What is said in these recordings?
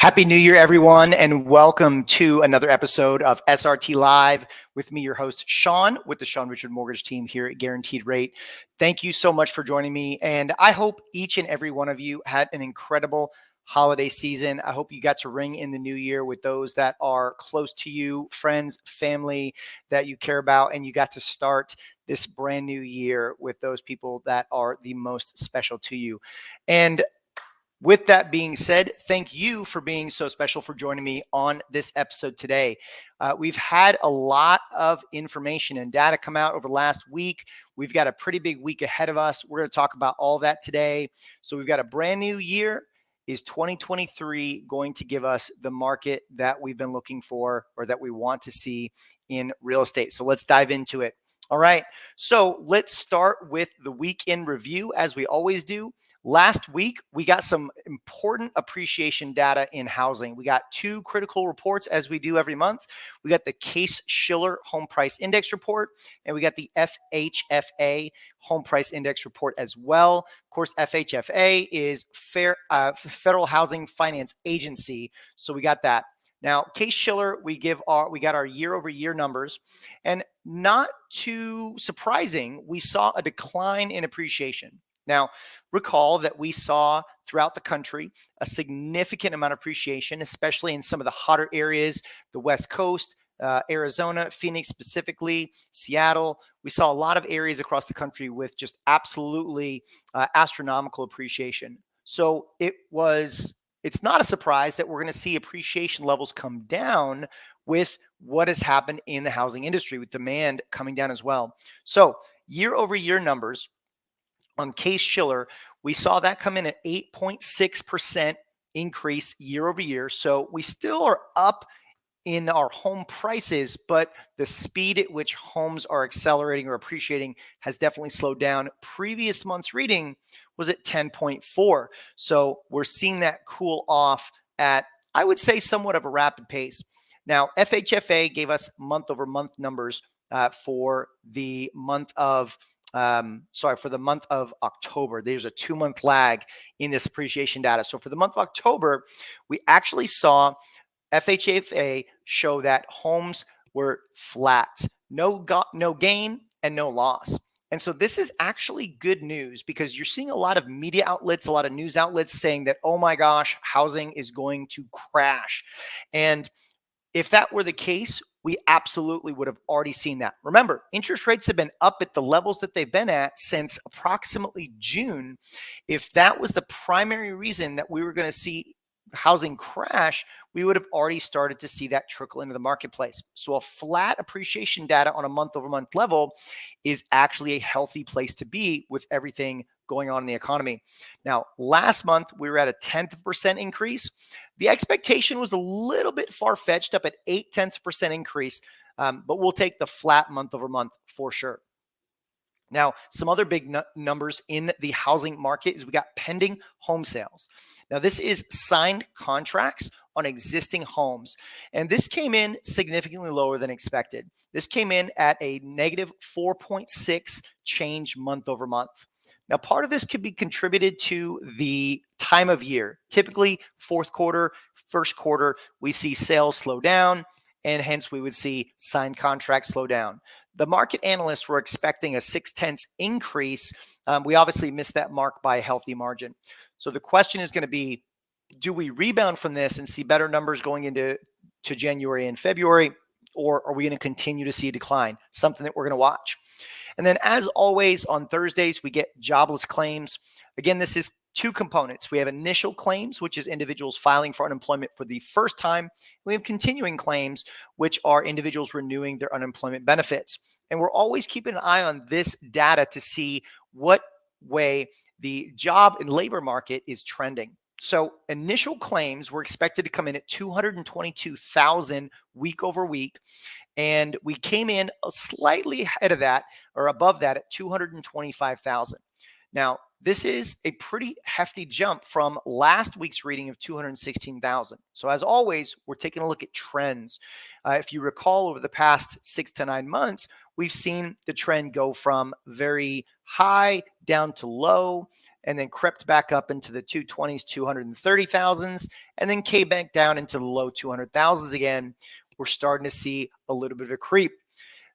Happy New Year, everyone, and welcome to another episode of SRT Live with me, your host, Sean, with the Sean Richard Mortgage team here at Guaranteed Rate. Thank you so much for joining me, and I hope each and every one of you had an incredible holiday season. I hope you got to ring in the new year with those that are close to you, friends, family that you care about, and you got to start this brand new year with those people that are the most special to you. And with that being said, thank you for being so special for joining me on this episode today. We've had a lot of information and data come out over the last week. We've got a pretty big week ahead of us. We're going to talk about all that today. So we've got a brand new year. Is 2023 going to give us the market that we've been looking for or that we want to see in real estate? So let's dive into it. All right. So let's start with the week in review, as we always do. Last week, we got some important appreciation data in housing. We got two critical reports, as we do every month. We got the Case-Shiller Home Price Index report, and we got the FHFA Home Price Index report as well. Of course, FHFA is Federal Housing Finance Agency, so we got that. Now, Case-Shiller, we got our year-over-year numbers, and not too surprising, we saw a decline in appreciation. Now, recall that we saw throughout the country a significant amount of appreciation, especially in some of the hotter areas, the West Coast, Arizona, Phoenix specifically, Seattle. We saw a lot of areas across the country with just absolutely astronomical appreciation. So it's not a surprise that we're going to see appreciation levels come down with what has happened in the housing industry, with demand coming down as well. So year-over-year numbers on Case-Shiller, we saw that come in at 8.6% increase year over year. So we still are up in our home prices, but the speed at which homes are accelerating or appreciating has definitely slowed down. Previous month's reading was at 10.4. So we're seeing that cool off at, I would say, somewhat of a rapid pace. Now, FHFA gave us month over month numbers for the month of October. There's a 2-month lag in this appreciation data. So for the month of October, we actually saw FHFA show that homes were flat, no gain and no loss. And so this is actually good news because you're seeing a lot of media outlets, a lot of news outlets saying that, oh my gosh, housing is going to crash. And if that were the case, we absolutely would have already seen that. Remember, interest rates have been up at the levels that they've been at since approximately June. If that was the primary reason that we were going to see housing crash, we would have already started to see that trickle into the marketplace. So a flat appreciation data on a month over month level is actually a healthy place to be with everything going on in the economy. Now, last month, we were at a 0.1% increase. The expectation was a little bit far-fetched, up at 0.8% increase, but we'll take the flat month over month for sure. Now, some other big numbers in the housing market is we got pending home sales. Now, this is signed contracts on existing homes, and this came in significantly lower than expected. This came in at a negative 4.6 change month over month. Now, part of this could be contributed to the time of year. Typically, fourth quarter, first quarter, we see sales slow down, and hence we would see signed contracts slow down. The market analysts were expecting a 0.6 increase. We obviously missed that mark by a healthy margin. So the question is going to be, do we rebound from this and see better numbers going into January and February, or are we going to continue to see a decline? Something that we're going to watch. And then as always on Thursdays, we get jobless claims. Again, this is two components. We have initial claims, which is individuals filing for unemployment for the first time. We have continuing claims, which are individuals renewing their unemployment benefits. And we're always keeping an eye on this data to see what way the job and labor market is trending. So initial claims were expected to come in at 222,000 week over week. And we came in slightly ahead of that or above that at 225,000. Now, this is a pretty hefty jump from last week's reading of 216,000. So as always, we're taking a look at trends. If you recall, over the past 6 to 9 months, we've seen the trend go from very high down to low, and then crept back up into the 220s, 230,000s, and then came back down into the low 200,000s again. We're starting to see a little bit of a creep.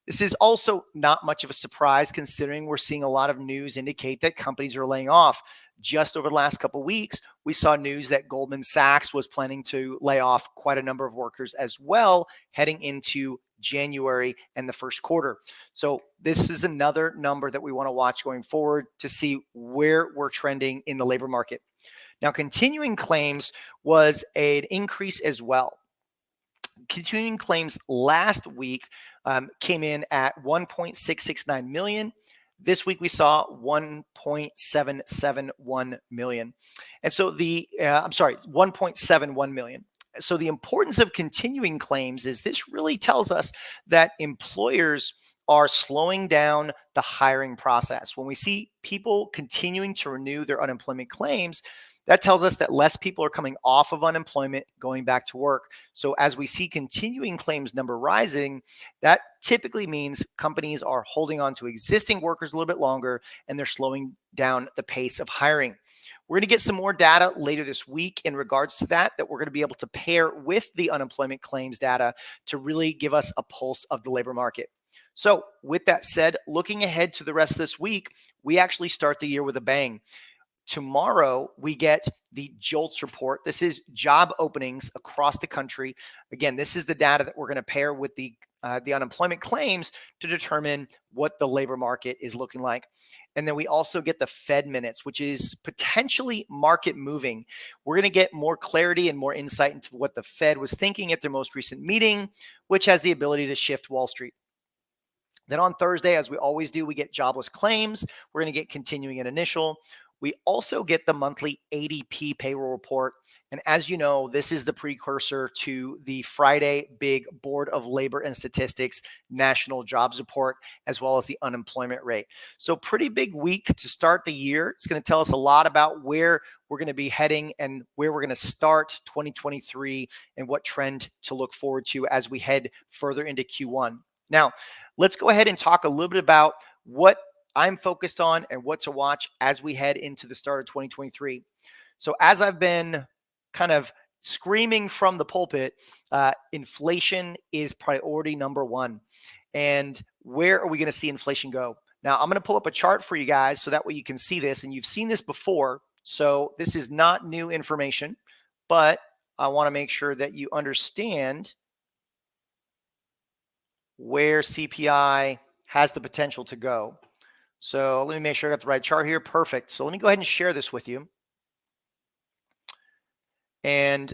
This is also not much of a surprise considering we're seeing a lot of news indicate that companies are laying off. Just over the last couple of weeks, we saw news that Goldman Sachs was planning to lay off quite a number of workers as well, heading into January and the first quarter. So, this is another number that we want to watch going forward to see where we're trending in the labor market. Now, continuing claims was an increase as well. Continuing claims last week came in at 1.669 million. This week we saw 1.771 million. And so 1.71 million. So the importance of continuing claims is this really tells us that employers are slowing down the hiring process. When we see people continuing to renew their unemployment claims, that tells us that less people are coming off of unemployment, going back to work. So as we see continuing claims number rising, that typically means companies are holding on to existing workers a little bit longer and they're slowing down the pace of hiring. We're going to get some more data later this week in regards to that we're going to be able to pair with the unemployment claims data to really give us a pulse of the labor market. So with that said, looking ahead to the rest of this week, we actually start the year with a bang. Tomorrow, we get the JOLTS report. This is job openings across the country. Again, this is the data that we're going to pair with the unemployment claims to determine what the labor market is looking like. And then we also get the Fed minutes, which is potentially market moving. We're going to get more clarity and more insight into what the Fed was thinking at their most recent meeting, which has the ability to shift Wall Street. Then on Thursday, as we always do, we get jobless claims. We're going to get continuing and initial. We also get the monthly ADP payroll report. And as you know, this is the precursor to the Friday big Board of Labor and Statistics national jobs report, as well as the unemployment rate. So pretty big week to start the year. It's going to tell us a lot about where we're going to be heading and where we're going to start 2023 and what trend to look forward to as we head further into Q1. Now, let's go ahead and talk a little bit about what I'm focused on and what to watch as we head into the start of 2023. So as I've been kind of screaming from the pulpit, inflation is priority number one. And where are we going to see inflation go? Now, I'm going to pull up a chart for you guys so that way you can see this. And you've seen this before. So this is not new information, but I want to make sure that you understand where CPI has the potential to go. So let me make sure I got the right chart here. Perfect. So let me go ahead and share this with you. And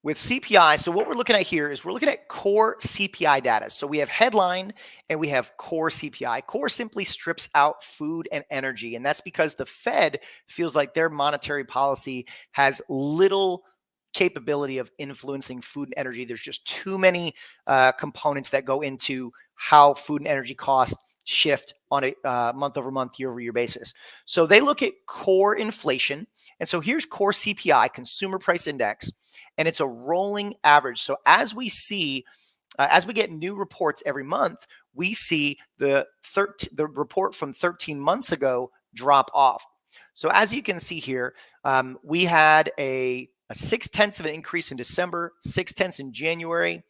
with CPI, so what we're looking at here is we're looking at core CPI data. So we have headline and we have core CPI. Core simply strips out food and energy. And that's because the Fed feels like their monetary policy has little capability of influencing food and energy. There's just too many components that go into how food and energy costs shift on a month over month, year over year basis. So they look at core inflation. And so here's core CPI, consumer price index, and it's a rolling average. So as we see, as we get new reports every month, we see the report from 13 months ago drop off. So as you can see here, we had a 0.6 of an increase in December, 0.6 in January,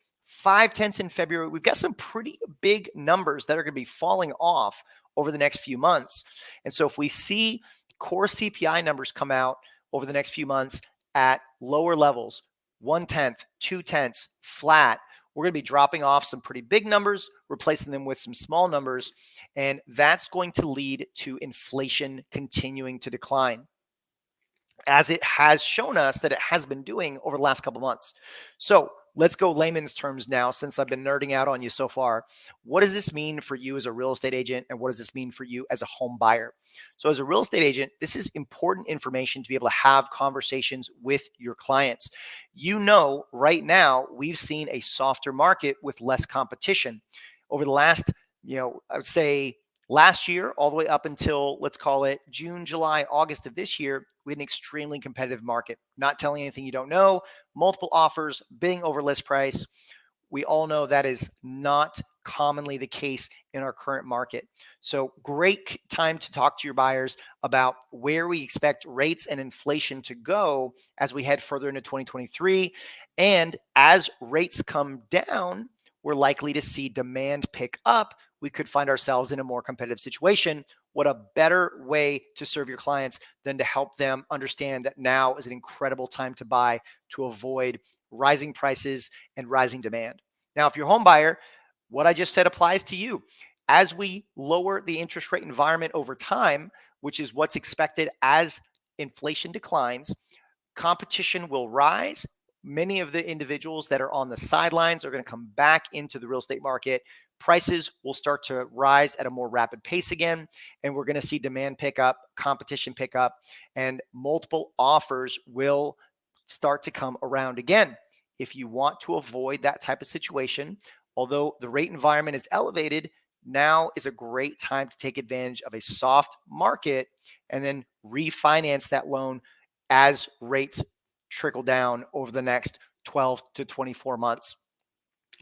0.5 in February. We've got some pretty big numbers that are going to be falling off over the next few months. And so if we see core CPI numbers come out over the next few months at lower levels, 0.1, 0.2, flat, we're going to be dropping off some pretty big numbers, replacing them with some small numbers. And that's going to lead to inflation continuing to decline, as it has shown us that it has been doing over the last couple months. So let's go layman's terms now, since I've been nerding out on you so far. What does this mean for you as a real estate agent? And what does this mean for you as a home buyer? So as a real estate agent, this is important information to be able to have conversations with your clients. You know, right now, we've seen a softer market with less competition. Over the last, I would say last year, all the way up until, let's call it June, July, August of this year, we had an extremely competitive market. Not telling anything you don't know, multiple offers, bidding over list price. We all know that is not commonly the case in our current market. So great time to talk to your buyers about where we expect rates and inflation to go as we head further into 2023. And as rates come down, we're likely to see demand pick up. We could find ourselves in a more competitive situation. What a better way to serve your clients than to help them understand that now is an incredible time to buy to avoid rising prices and rising demand. Now, if you're a home buyer, what I just said applies to you. As we lower the interest rate environment over time, which is what's expected as inflation declines, competition will rise. Many of the individuals that are on the sidelines are going to come back into the real estate market. Prices will start to rise at a more rapid pace again, and we're going to see demand pick up, competition pick up, and multiple offers will start to come around again. If you want to avoid that type of situation, although the rate environment is elevated, now is a great time to take advantage of a soft market and then refinance that loan as rates trickle down over the next 12 to 24 months.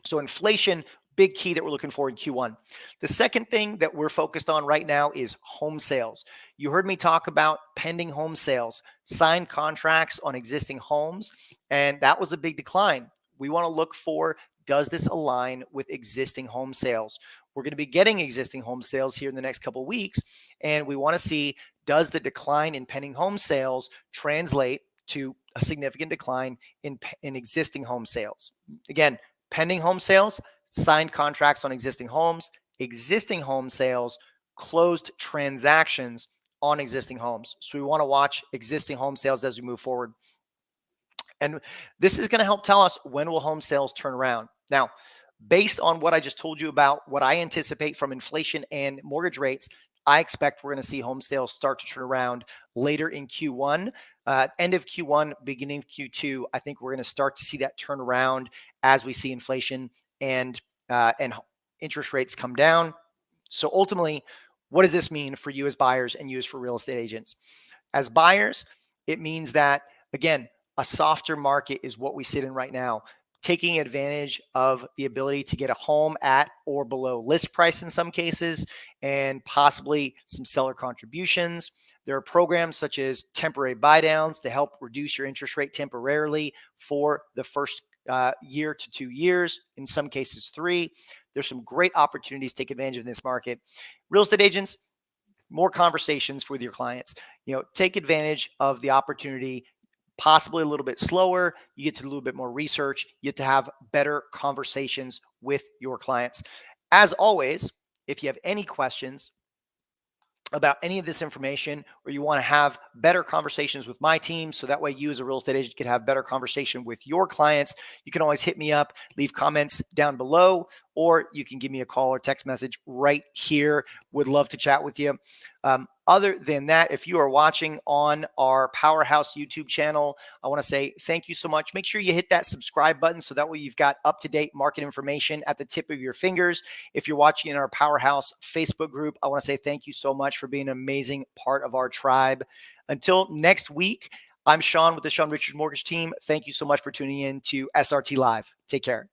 So inflation, big key that we're looking for in Q1. The second thing that we're focused on right now is home sales. You heard me talk about pending home sales, signed contracts on existing homes, and that was a big decline. We want to look for, does this align with existing home sales? We're going to be getting existing home sales here in the next couple of weeks, and we want to see, does the decline in pending home sales translate to a significant decline in existing home sales? Again, pending home sales, signed contracts on existing home sales, closed transactions on existing homes. So we want to watch existing home sales as we move forward. And this is going to help tell us, when will home sales turn around? Now, based on what I just told you about what I anticipate from inflation and mortgage rates, I expect we're going to see home sales start to turn around later in Q1, end of Q1, beginning of Q2. I think we're going to start to see that turn around as we see inflation and interest rates come down. So ultimately, what does this mean for you as buyers and you as for real estate agents? As buyers, it means that, again, a softer market is what we sit in right now, taking advantage of the ability to get a home at or below list price in some cases, and possibly some seller contributions. There are programs such as temporary buy downs to help reduce your interest rate temporarily for the first year to 2 years, in some cases 3. There's some great opportunities to take advantage of this market. Real estate agents, more conversations with your clients. Take advantage of the opportunity, possibly a little bit slower. You get to do a little bit more research. You get to have better conversations with your clients. As always, if you have any questions about any of this information, or you want to have better conversations with my team, so that way you as a real estate agent can have better conversation with your clients, you can always hit me up, leave comments down below, or you can give me a call or text message right here. Would love to chat with you. Other than that, if you are watching on our Powerhouse YouTube channel, I want to say thank you so much. Make sure you hit that subscribe button so that way you've got up-to-date market information at the tip of your fingers. If you're watching in our Powerhouse Facebook group, I want to say thank you so much for being an amazing part of our tribe. Until next week, I'm Sean with the Sean Richards Mortgage Team. Thank you so much for tuning in to SRT Live. Take care.